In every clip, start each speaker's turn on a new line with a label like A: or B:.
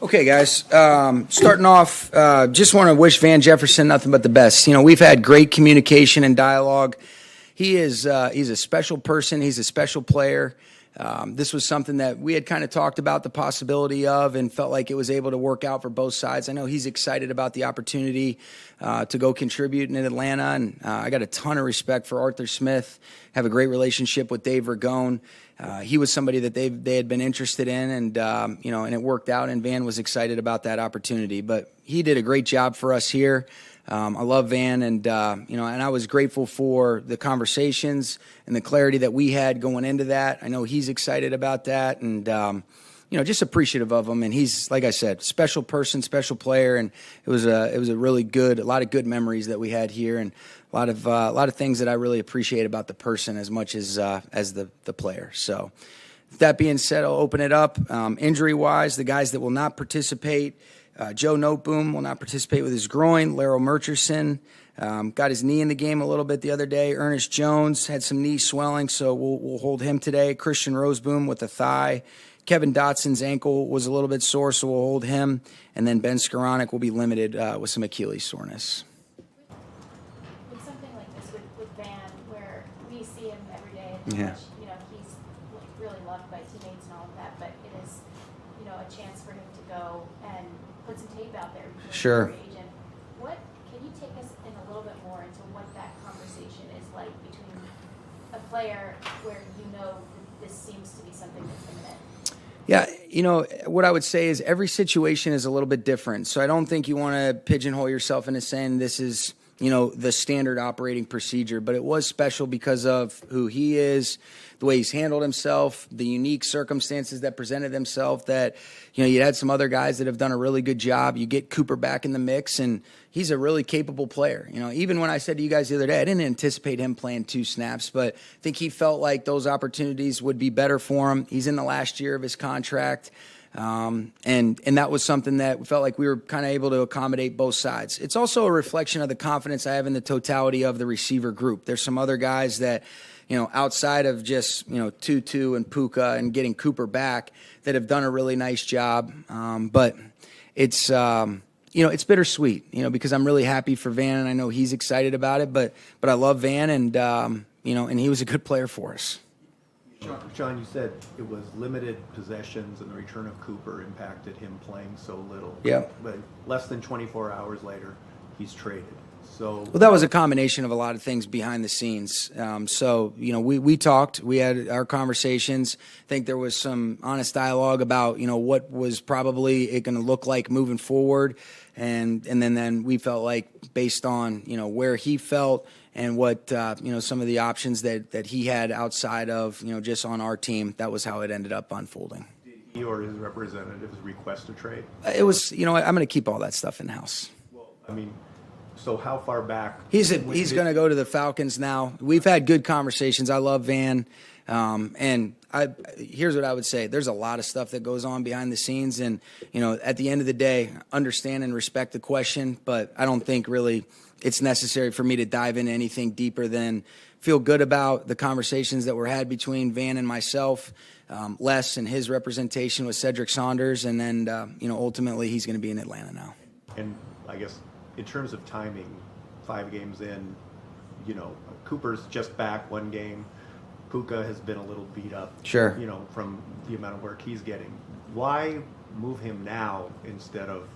A: Okay, guys. Starting off, just want to wish Van Jefferson nothing but the best. You know, we've had great communication and dialogue. He's a special person. He's a special player. This was something that we had kind of talked about the possibility of and felt like it was able to work out for both sides. I know he's excited about the opportunity to go contribute in Atlanta, and I got a ton of respect for Arthur Smith. Have a great relationship with Dave Ragone. He was somebody that they had been interested in, and and it worked out. And Van was excited about that opportunity. But he did a great job for us here. I love Van, and and I was grateful for the conversations and the clarity that we had going into that. I know he's excited about that, and just appreciative of him. And he's, like I said, special person, special player, and it was a really good, a lot of good memories that we had here, and a lot of things that I really appreciate about the person as much as the player. So, that being said, I'll open it up. Injury-wise, the guys that will not participate. Joe Noteboom will not participate with his groin. Larry Murchison got his knee in the game a little bit the other day. Ernest Jones had some knee swelling, so we'll hold him today. Christian Roseboom with the thigh. Kevin Dotson's ankle was a little bit sore, so we'll hold him. And then Ben Skoranek will be limited with some Achilles soreness.
B: With something like this with Van, where we see him every day, and
A: Yeah.
B: He's really loved by teammates and all of that, but it is a chance for him to go and put some tape out there.
A: Sure.
B: Agent. Can you take us in a little bit more into what that conversation is like between a player where this seems to be something that's imminent?
A: Yeah, what I would say is every situation is a little bit different. So I don't think you want to pigeonhole yourself into saying this is, the standard operating procedure. But it was special because of who he is, the way he's handled himself, the unique circumstances that presented themselves that, you had some other guys that have done a really good job. You get Cooper back in the mix, and he's a really capable player. Even when I said to you guys the other day, I didn't anticipate him playing 2 snaps, but I think he felt like those opportunities would be better for him. He's in the last year of his contract. And that was something that we felt like we were kind of able to accommodate both sides. It's also a reflection of the confidence I have in the totality of the receiver group. There's some other guys that, outside of just, Tutu and Puka and getting Cooper back that have done a really nice job. But it's, it's bittersweet, because I'm really happy for Van, and I know he's excited about it, but I love Van, and, and he was a good player for us.
C: Sean, you said it was limited possessions and the return of Cooper impacted him playing so little.
A: Yeah.
C: But less than 24 hours later, he's traded. So
A: well, that was a combination of a lot of things behind the scenes. We talked. We had our conversations. I think there was some honest dialogue about, what was probably it going to look like moving forward. And then we felt like based on, where he felt and what, some of the options that he had outside of, just on our team, that was how it ended up unfolding.
C: Did he or his representatives request a trade?
A: It was, I'm going to keep all that stuff in-house.
C: Well, so how far back?
A: He's going to go to the Falcons now. We've had good conversations. I love Van. And here's what I would say. There's a lot of stuff that goes on behind the scenes. And, at the end of the day, understand and respect the question. But I don't think really it's necessary for me to dive into anything deeper than feel good about the conversations that were had between Van and myself, Les and his representation with Cedric Saunders. And then, ultimately he's going to be in Atlanta now.
C: And I guess in terms of timing, 5 games in, Cooper's just back 1 game. Puka has been a little beat up,
A: sure,
C: from the amount of work he's getting. Why move him now instead of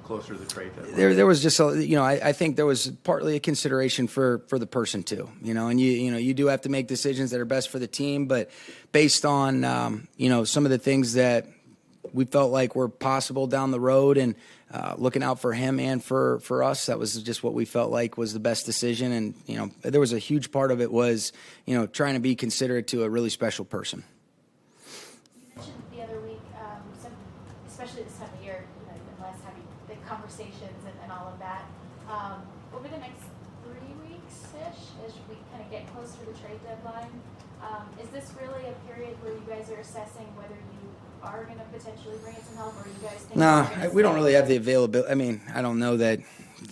C: closer to the trade deadline?
A: There was just I think there was partly a consideration for the person too, and you do have to make decisions that are best for the team, but based on some of the things that we felt like were possible down the road and looking out for him and for us, that was just what we felt like was the best decision. And, there was a huge part of it was, trying to be considerate to a really special person.
B: You mentioned the other week, especially this time of year, unless having big conversations and all of that. Over the next 3 weeks-ish, as we kind of get closer to the trade deadline, is this really a period where you guys are assessing whether you are going to potentially bring in some help, or you guys think?
A: No, we don't really have the availability. I don't know that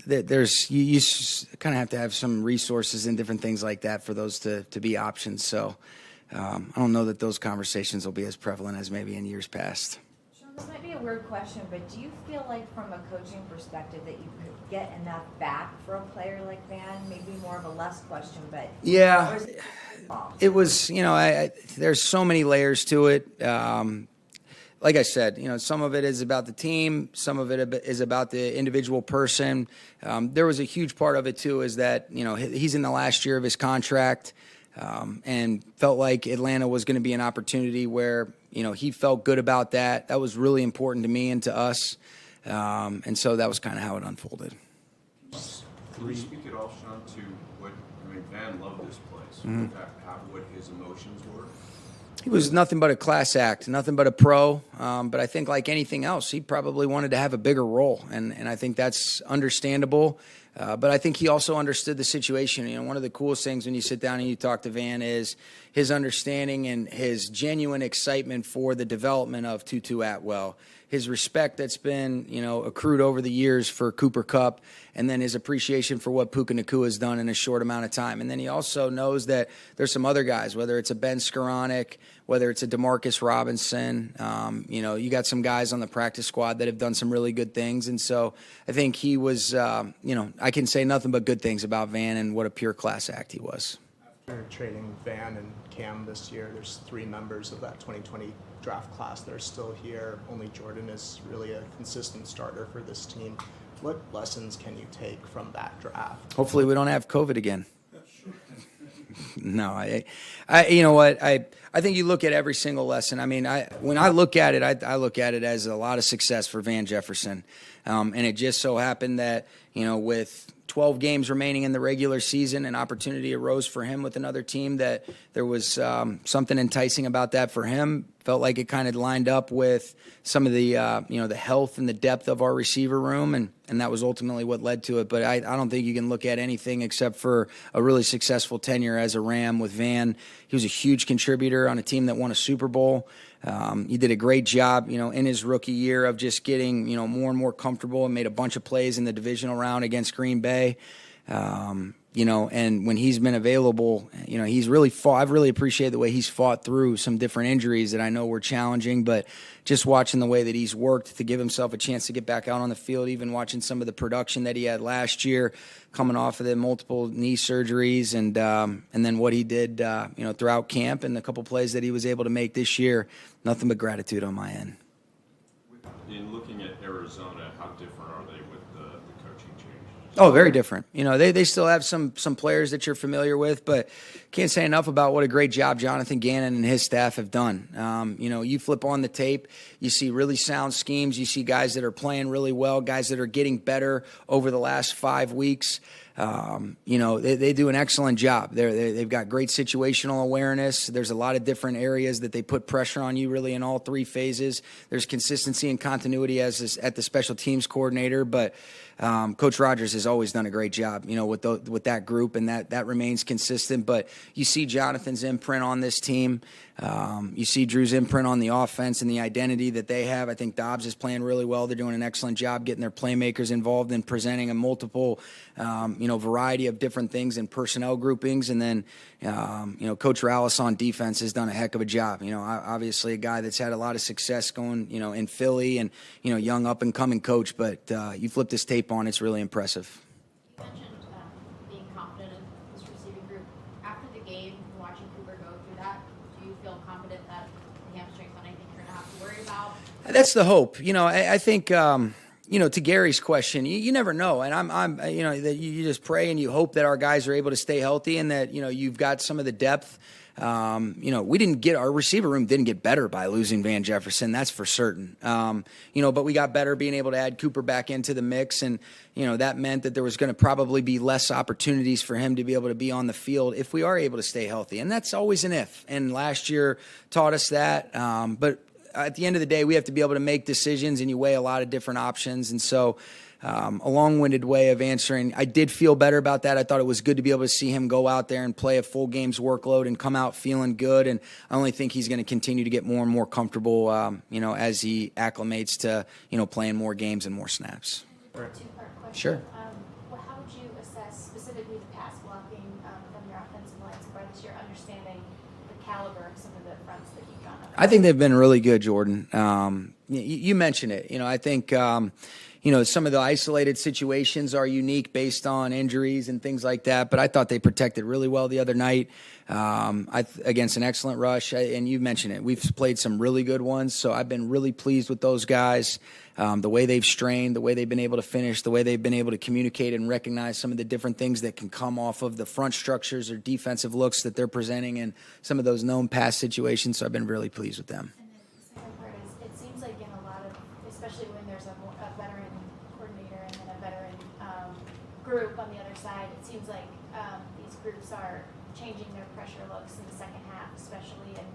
A: there's you kind of have to have some resources and different things like that for those to be options. So I don't know that those conversations will be as prevalent as maybe in years past.
D: Sean, This might be a weird question, but do you feel like from a coaching perspective that you could get enough back for a player like Van? Maybe more of a less question, but
A: Yeah,
D: oh,
A: it was, there's so many layers to it. Like I said, some of it is about the team, some of it is about the individual person. There was a huge part of it too, is that, he's in the last year of his contract, and felt like Atlanta was going to be an opportunity where, he felt good about that. That was really important to me and to us. And so that was kind of how it unfolded.
E: Can you speak at all, Sean, to Van loved this place, what his emotions were?
A: He was nothing but a class act, nothing but a pro. But I think like anything else, he probably wanted to have a bigger role. And I think that's understandable. But I think he also understood the situation. One of the coolest things when you sit down and you talk to Van is his understanding and his genuine excitement for the development of Tutu Atwell, his respect that's been, accrued over the years for Cooper Kupp, and then his appreciation for what Puka Nacua has done in a short amount of time. And then he also knows that there's some other guys, whether it's a Ben Skoranek, whether it's a DeMarcus Robinson, you got some guys on the practice squad that have done some really good things. And so I think he was, I can say nothing but good things about Van and what a pure class act he was.
F: After trading Van and Cam this year, there's 3 members of that 2020 draft class that are still here. Only Jordan is really a consistent starter for this team. What lessons can you take from that draft?
A: Hopefully we don't have COVID again. No, you know what? I think you look at every single lesson. When I look at it, I look at it as a lot of success for Van Jefferson. And it just so happened that, with 12 games remaining in the regular season, an opportunity arose for him with another team that there was something enticing about that for him. Felt like it kind of lined up with some of the, the health and the depth of our receiver room, and that was ultimately what led to it. But I don't think you can look at anything except for a really successful tenure as a Ram with Van. He was a huge contributor on a team that won a Super Bowl. He did a great job, in his rookie year of just getting, more and more comfortable, and made a bunch of plays in the divisional round against Green Bay. And when he's been available, he's really fought. I've really appreciated the way he's fought through some different injuries that I know were challenging, but just watching the way that he's worked to give himself a chance to get back out on the field, even watching some of the production that he had last year, coming off of the multiple knee surgeries, and then what he did, throughout camp, and the couple plays that he was able to make this year, nothing but gratitude on my end.
E: In looking at Arizona, how different are they with the coaching change?
A: Oh, very different. They still have some players that you're familiar with, but can't say enough about what a great job Jonathan Gannon and his staff have done. You flip on the tape, you see really sound schemes. You see guys that are playing really well, guys that are getting better over the last 5 weeks. They do an excellent job. They've got great situational awareness. There's a lot of different areas that they put pressure on you really in all 3 phases. There's consistency and continuity at the special teams coordinator, but Coach Rodgers has always done a great job, with that group, and that remains consistent. But you see Jonathan's imprint on this team. You see Drew's imprint on the offense and the identity that they have. I think Dobbs is playing really well. They're doing an excellent job getting their playmakers involved and presenting a multiple, variety of different things and personnel groupings. And then, Coach Rallis on defense has done a heck of a job. Obviously a guy that's had a lot of success going, in Philly, and, young up and coming coach. But you flip this tape on, it's really impressive.
B: You mentioned being confident in this receiving group. After the game, watching Cooper go through that, do you feel confident that the hamstring's not anything you're going to have to worry about?
A: That's the hope. I think, to Gary's question, you never know. And I'm that you just pray and you hope that our guys are able to stay healthy, and that, you've got some of the depth. Our receiver room didn't get better by losing Van Jefferson. That's for certain. But we got better being able to add Cooper back into the mix. And, that meant that there was going to probably be less opportunities for him to be able to be on the field if we are able to stay healthy. And that's always an if. And last year taught us that. But at the end of the day, we have to be able to make decisions, and you weigh a lot of different options. And so, a long-winded way of answering, I did feel better about that. I thought it was good to be able to see him go out there and play a full game's workload and come out feeling good. And I only think he's going to continue to get more and more comfortable, as he acclimates to, playing more games and more snaps.
B: Two-part question.
A: Sure.
B: How would you assess specifically the pass blocking from your offensive line so far this year, understanding the caliber of some of the fronts that you've gone up?
A: I think they've been really good, Jordan. You mentioned it. I think, some of the isolated situations are unique based on injuries and things like that, but I thought they protected really well the other night against an excellent rush. And you mentioned it. We've played some really good ones, so I've been really pleased with those guys, the way they've strained, the way they've been able to finish, the way they've been able to communicate and recognize some of the different things that can come off of the front structures or defensive looks that they're presenting in some of those known pass situations, so I've been really pleased with them.
B: And then the second part is, it seems like in a lot of, especially when there's a veteran coordinator and then a veteran group on the other side, it seems like these groups are changing their pressure looks in the second half, especially, and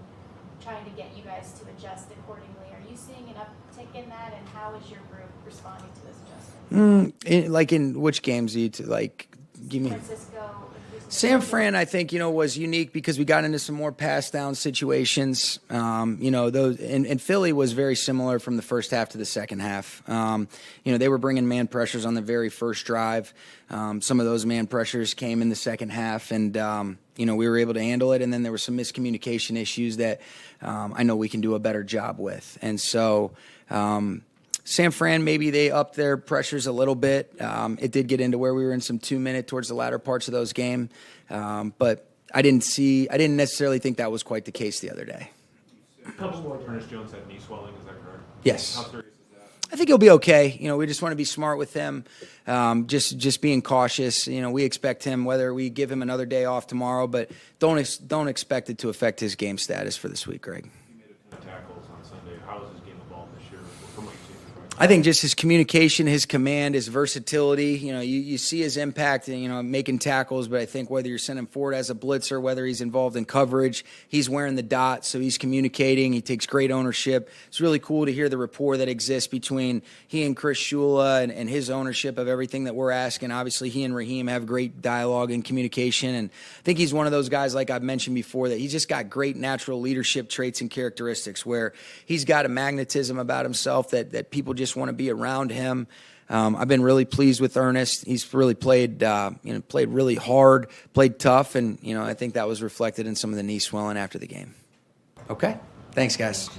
B: trying to get you guys to adjust accordingly. Are you seeing an uptick in that, and how is your group responding to those adjustments?
A: Like in which games do you give me?
B: Francisco.
A: San Fran, I think, was unique because we got into some more pass down situations. Those and Philly was very similar from the first half to the second half. They were bringing man pressures on the very first drive. Some of those man pressures came in the second half, and we were able to handle it. And then there were some miscommunication issues that I know we can do a better job with. And so. San Fran, maybe they upped their pressures a little bit. It did get into where we were in some 2-minute towards the latter parts of those game. But I didn't necessarily think that was quite the case the other day.
G: A couple more. Ernest Jones had knee swelling, is that correct?
A: Yes.
G: How serious is that?
A: I think he'll be okay. We just want to be smart with him, just being cautious. We expect him, whether we give him another day off tomorrow, but don't expect it to affect his game status for this week, Greg.
G: He made a ton of tackles on Sunday. How is his game evolved this year from what you've seen?
A: I think just his communication, his command, his versatility. You see his impact, making tackles. But I think whether you're sending forward as a blitzer, whether he's involved in coverage, he's wearing the dot, so he's communicating. He takes great ownership. It's really cool to hear the rapport that exists between he and Chris Shula and his ownership of everything that we're asking. Obviously, he and Raheem have great dialogue and communication, and I think he's one of those guys, like I've mentioned before, that he's just got great natural leadership traits and characteristics where he's got a magnetism about himself that people just want to be around him. I've been really pleased with Ernest. He's really played really hard, played tough, and I think that was reflected in some of the knee swelling after the game. Okay, thanks, guys.